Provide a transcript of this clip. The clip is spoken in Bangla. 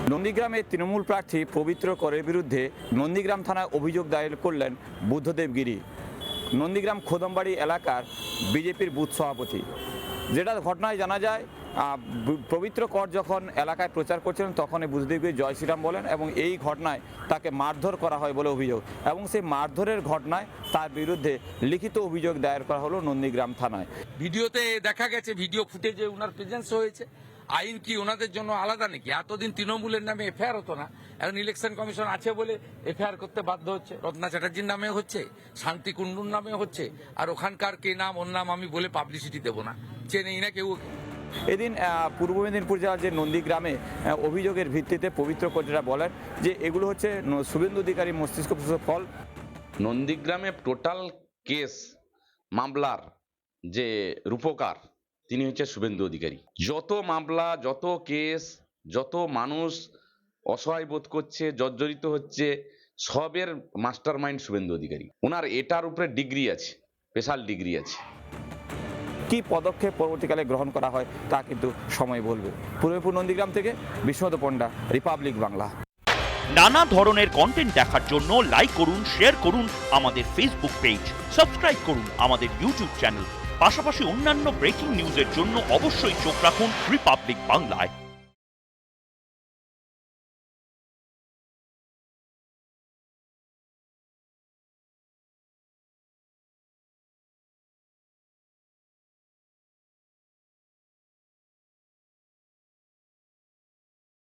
নন্দীগ্রামে তৃণমূল প্রার্থী পবিত্র করের বিরুদ্ধে নন্দীগ্রাম থানায় অভিযোগ দায়ের করলেন বুদ্ধদেব গিরি, নন্দীগ্রাম খোদমবাড়ি এলাকার বিজেপির বুথ সভাপতি। যেটা ঘটনায় জানা যায়, পবিত্র কর যখন এলাকায় প্রচার করছিলেন তখনই বুদ্ধদেব গিরি জয় শ্রীরাম বলেন এবং এই ঘটনায় তাকে মারধর করা হয় বলে অভিযোগ, এবং সেই মারধরের ঘটনায় তার বিরুদ্ধে লিখিত অভিযোগ দায়ের করা হলো নন্দীগ্রাম থানায়। ভিডিওতে দেখা গেছে, ভিডিও ফুটেজে ওনার প্রেজেন্স হয়েছে। আইন কি ওনাদের জন্য আলাদা নাকি? এতদিন তৃণমূলের নামে এফআইআর হতো না, এখন ইলেকশন কমিশন আছে বলে এফআইআর করতে বাধ্য হচ্ছে। রত্না চ্যাটার্জির নামে হচ্ছে, শান্তি কুণ্ডুর নামে হচ্ছে, আর ওখানকার কে নাম ওর নাম আমি বলে পাবলিসিটি দেবো না, চেনেই না কেউ। এদিন পূর্ব মেদিনীপুর জেলার যে নন্দীগ্রামে অভিযোগের ভিত্তিতে পবিত্র কর্মীরা বলেন যে এগুলো হচ্ছে শুভেন্দু অধিকারী মস্তিষ্ক ফল। নন্দীগ্রামে টোটাল কেস মামলার যে রূপকার তিনি হচ্ছে শুভেন্দু অধিকারী। যত মামলা, যত কেস, যত মানুষ অসহায় বোধ করছে, জর্জরিত হচ্ছে, সবের মাস্টার মাইন্ড শুভেন্দু অধিকারী। ওনার এটার উপরে ডিগ্রি আছে, স্পেশাল ডিগ্রি আছে। কি পদক্ষেপ পরবর্তীকালে গ্রহণ করা হয় তা কিন্তু সময় বলবে। পূর্ব মেদিনীপুর নন্দীগ্রাম থেকে বিশ্বনাথ পণ্ডা, রিপাবলিক বাংলা। নানা ধরনের কন্টেন্ট দেখার জন্য লাইক করুন, শেয়ার করুন আমাদের ফেসবুক পেজ, সাবস্ক্রাইব করুন আমাদের ইউটিউব চ্যানেল। পাশাপাশি অন্যান্য ব্রেকিং নিউজের জন্য অবশ্যই চোখ রাখুন রিপাবলিক বাংলায়।